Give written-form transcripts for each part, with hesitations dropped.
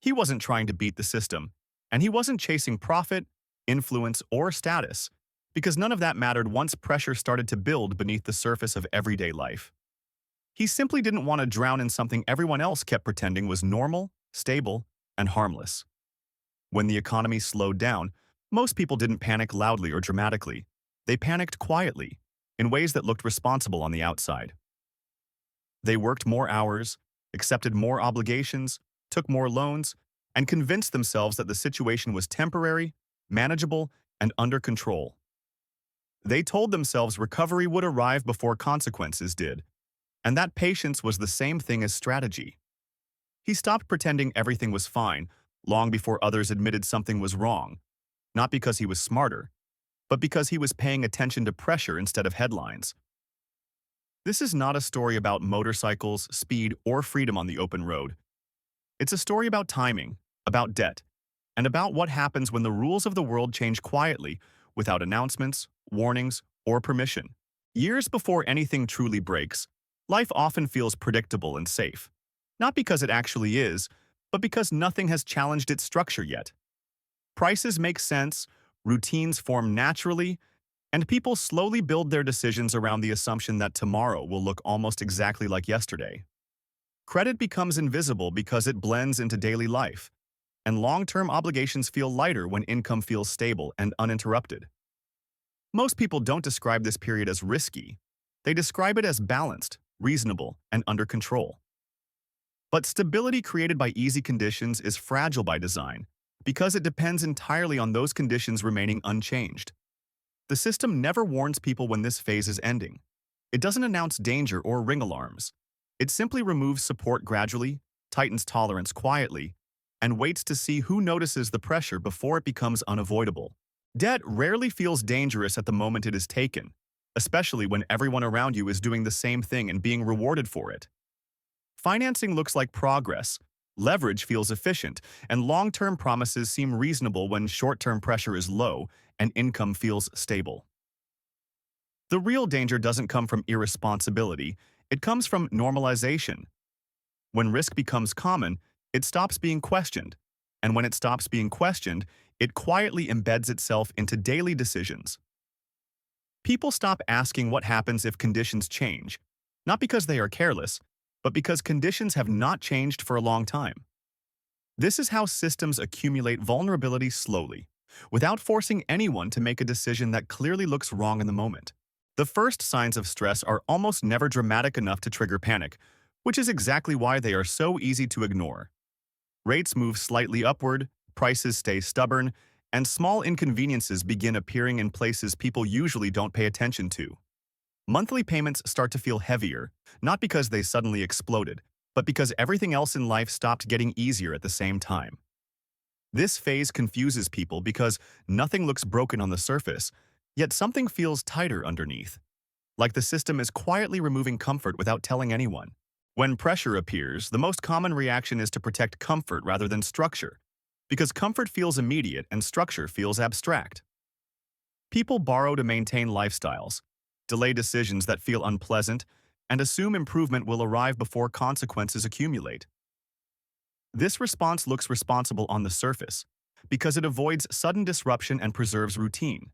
He wasn't trying to beat the system, and he wasn't chasing profit, influence, or status, because none of that mattered once pressure started to build beneath the surface of everyday life. He simply didn't want to drown in something everyone else kept pretending was normal, stable, and harmless. When the economy slowed down, most people didn't panic loudly or dramatically. They panicked quietly, in ways that looked responsible on the outside. They worked more hours, accepted more obligations, took more loans, and convinced themselves that the situation was temporary, manageable, and under control. They told themselves recovery would arrive before consequences did, and that patience was the same thing as strategy. He stopped pretending everything was fine long before others admitted something was wrong, not because he was smarter, but because he was paying attention to pressure instead of headlines. This is not a story about motorcycles, speed, or freedom on the open road. It's a story about timing, about debt, and about what happens when the rules of the world change quietly, without announcements, warnings, or permission. Years before anything truly breaks, life often feels predictable and safe. Not because it actually is, but because nothing has challenged its structure yet. Prices make sense, routines form naturally, and people slowly build their decisions around the assumption that tomorrow will look almost exactly like yesterday. Credit becomes invisible because it blends into daily life, and long-term obligations feel lighter when income feels stable and uninterrupted. Most people don't describe this period as risky. They describe it as balanced, reasonable, and under control. But stability created by easy conditions is fragile by design, because it depends entirely on those conditions remaining unchanged. The system never warns people when this phase is ending. It doesn't announce danger or ring alarms. It simply removes support gradually, tightens tolerance quietly, and waits to see who notices the pressure before it becomes unavoidable. Debt rarely feels dangerous at the moment it is taken, especially when everyone around you is doing the same thing and being rewarded for it. Financing looks like progress, leverage feels efficient, and long-term promises seem reasonable when short-term pressure is low and income feels stable. The real danger doesn't come from irresponsibility, it comes from normalization. When risk becomes common, it stops being questioned, and when it stops being questioned, it quietly embeds itself into daily decisions. People stop asking what happens if conditions change, not because they are careless, but because conditions have not changed for a long time. This is how systems accumulate vulnerability slowly, without forcing anyone to make a decision that clearly looks wrong in the moment. The first signs of stress are almost never dramatic enough to trigger panic, which is exactly why they are so easy to ignore. Rates move slightly upward, prices stay stubborn, and small inconveniences begin appearing in places people usually don't pay attention to. Monthly payments start to feel heavier, not because they suddenly exploded, but because everything else in life stopped getting easier at the same time. This phase confuses people because nothing looks broken on the surface, yet something feels tighter underneath, like the system is quietly removing comfort without telling anyone. When pressure appears, the most common reaction is to protect comfort rather than structure, because comfort feels immediate and structure feels abstract. People borrow to maintain lifestyles, delay decisions that feel unpleasant, and assume improvement will arrive before consequences accumulate. This response looks responsible on the surface, because it avoids sudden disruption and preserves routine.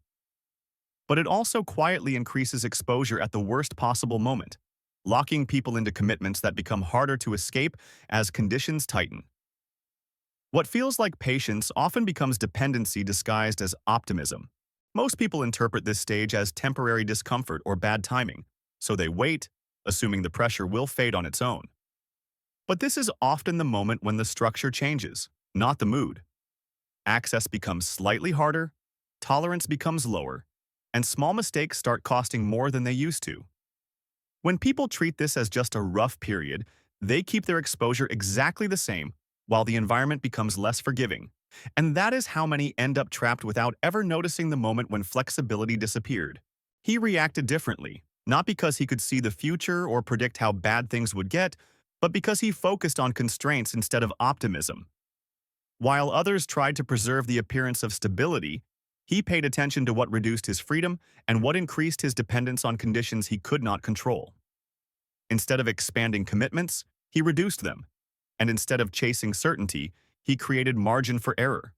But it also quietly increases exposure at the worst possible moment, locking people into commitments that become harder to escape as conditions tighten. What feels like patience often becomes dependency disguised as optimism. Most people interpret this stage as temporary discomfort or bad timing, so they wait, assuming the pressure will fade on its own. But this is often the moment when the structure changes, not the mood. Access becomes slightly harder, tolerance becomes lower, and small mistakes start costing more than they used to. When people treat this as just a rough period, they keep their exposure exactly the same while the environment becomes less forgiving. And that is how many end up trapped without ever noticing the moment when flexibility disappeared. He reacted differently, not because he could see the future or predict how bad things would get, but because he focused on constraints instead of optimism. While others tried to preserve the appearance of stability, he paid attention to what reduced his freedom and what increased his dependence on conditions he could not control. Instead of expanding commitments, he reduced them. And instead of chasing certainty, he created margin for error.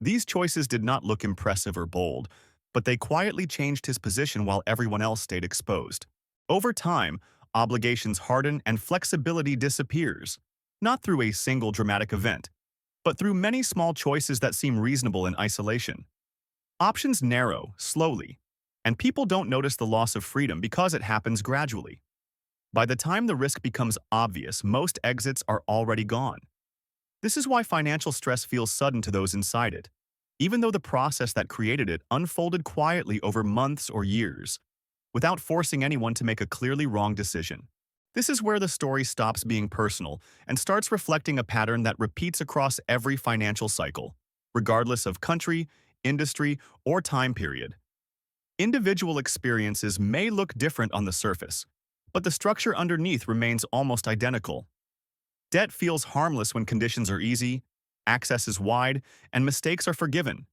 These choices did not look impressive or bold, but they quietly changed his position while everyone else stayed exposed. Over time, obligations harden and flexibility disappears, not through a single dramatic event, but through many small choices that seem reasonable in isolation. Options narrow, slowly, and people don't notice the loss of freedom because it happens gradually. By the time the risk becomes obvious, most exits are already gone. This is why financial stress feels sudden to those inside it, even though the process that created it unfolded quietly over months or years, without forcing anyone to make a clearly wrong decision. This is where the story stops being personal and starts reflecting a pattern that repeats across every financial cycle, regardless of country, industry, or time period. Individual experiences may look different on the surface, but the structure underneath remains almost identical. Debt feels harmless when conditions are easy, access is wide, and mistakes are forgiven.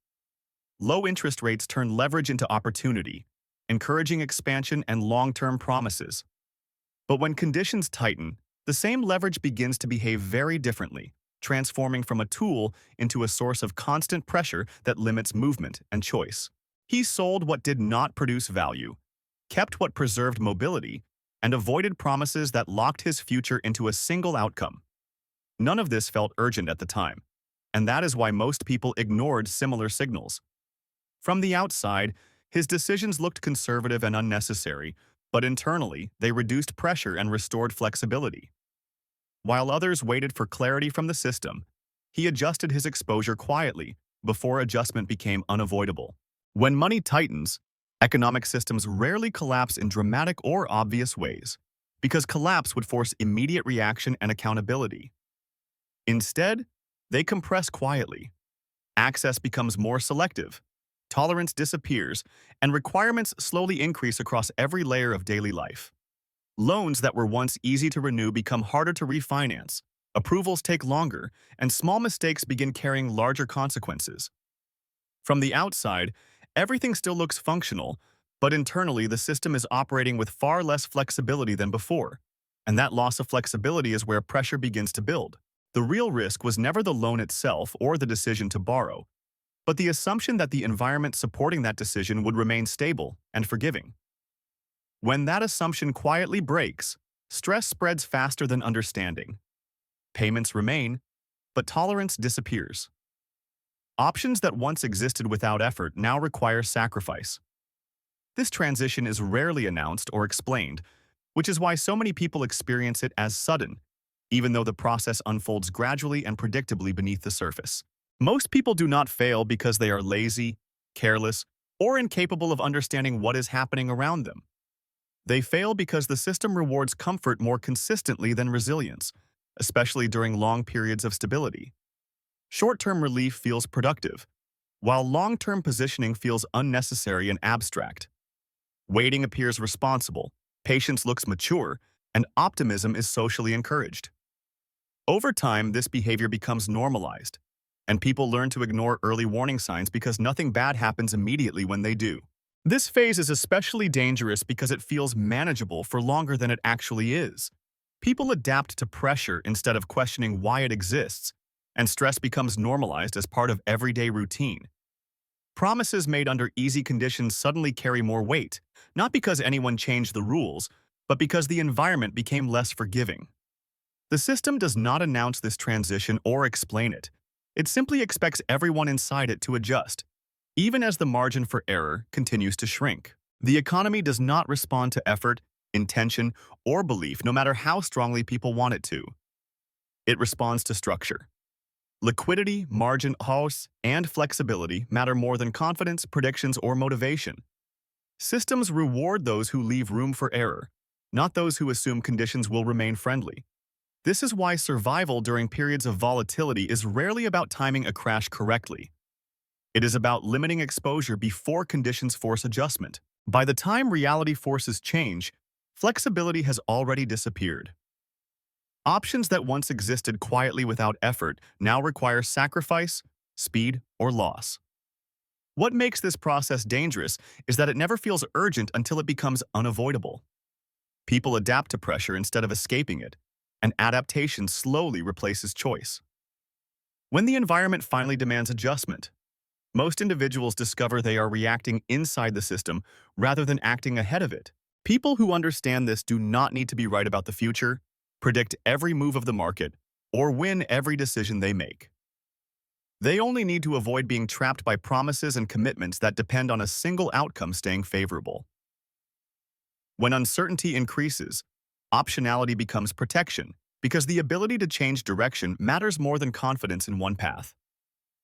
Low interest rates turn leverage into opportunity, encouraging expansion and long-term promises. But when conditions tighten, the same leverage begins to behave very differently, transforming from a tool into a source of constant pressure that limits movement and choice. He sold what did not produce value, kept what preserved mobility, and avoided promises that locked his future into a single outcome. None of this felt urgent at the time, and that is why most people ignored similar signals. From the outside, his decisions looked conservative and unnecessary, but internally, they reduced pressure and restored flexibility. While others waited for clarity from the system, he adjusted his exposure quietly before adjustment became unavoidable. When money tightens, economic systems rarely collapse in dramatic or obvious ways, because collapse would force immediate reaction and accountability. Instead, they compress quietly. Access becomes more selective, tolerance disappears, and requirements slowly increase across every layer of daily life. Loans that were once easy to renew become harder to refinance, approvals take longer, and small mistakes begin carrying larger consequences. From the outside, everything still looks functional, but internally the system is operating with far less flexibility than before, and that loss of flexibility is where pressure begins to build. The real risk was never the loan itself or the decision to borrow, but the assumption that the environment supporting that decision would remain stable and forgiving. When that assumption quietly breaks, stress spreads faster than understanding. Payments remain, but tolerance disappears. Options that once existed without effort now require sacrifice. This transition is rarely announced or explained, which is why so many people experience it as sudden, even though the process unfolds gradually and predictably beneath the surface. Most people do not fail because they are lazy, careless, or incapable of understanding what is happening around them. They fail because the system rewards comfort more consistently than resilience, especially during long periods of stability. Short-term relief feels productive, while long-term positioning feels unnecessary and abstract. Waiting appears responsible, patience looks mature, and optimism is socially encouraged. Over time, this behavior becomes normalized, and people learn to ignore early warning signs because nothing bad happens immediately when they do. This phase is especially dangerous because it feels manageable for longer than it actually is. People adapt to pressure instead of questioning why it exists, and stress becomes normalized as part of everyday routine. Promises made under easy conditions suddenly carry more weight, not because anyone changed the rules, but because the environment became less forgiving. The system does not announce this transition or explain it. It simply expects everyone inside it to adjust, even as the margin for error continues to shrink. The economy does not respond to effort, intention, or belief, no matter how strongly people want it to. It responds to structure. Liquidity, margin, house, and flexibility matter more than confidence, predictions, or motivation. Systems reward those who leave room for error, not those who assume conditions will remain friendly. This is why survival during periods of volatility is rarely about timing a crash correctly. It is about limiting exposure before conditions force adjustment. By the time reality forces change, flexibility has already disappeared. Options that once existed quietly without effort now require sacrifice, speed, or loss. What makes this process dangerous is that it never feels urgent until it becomes unavoidable. People adapt to pressure instead of escaping it, and adaptation slowly replaces choice. When the environment finally demands adjustment, most individuals discover they are reacting inside the system rather than acting ahead of it. People who understand this do not need to be right about the future, predict every move of the market, or win every decision they make. They only need to avoid being trapped by promises and commitments that depend on a single outcome staying favorable. When uncertainty increases, optionality becomes protection because the ability to change direction matters more than confidence in one path.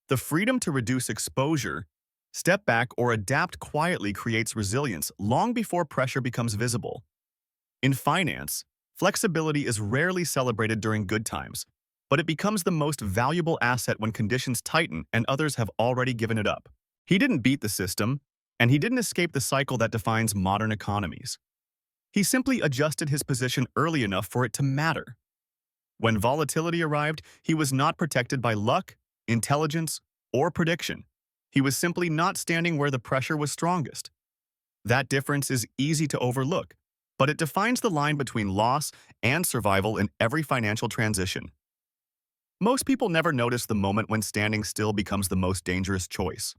The freedom to reduce exposure, step back, or adapt quietly creates resilience long before pressure becomes visible. In finance, flexibility is rarely celebrated during good times, but it becomes the most valuable asset when conditions tighten and others have already given it up. He didn't beat the system, and he didn't escape the cycle that defines modern economies. He simply adjusted his position early enough for it to matter. When volatility arrived, he was not protected by luck, intelligence, or prediction. He was simply not standing where the pressure was strongest. That difference is easy to overlook, but it defines the line between loss and survival in every financial transition. Most people never notice the moment when standing still becomes the most dangerous choice.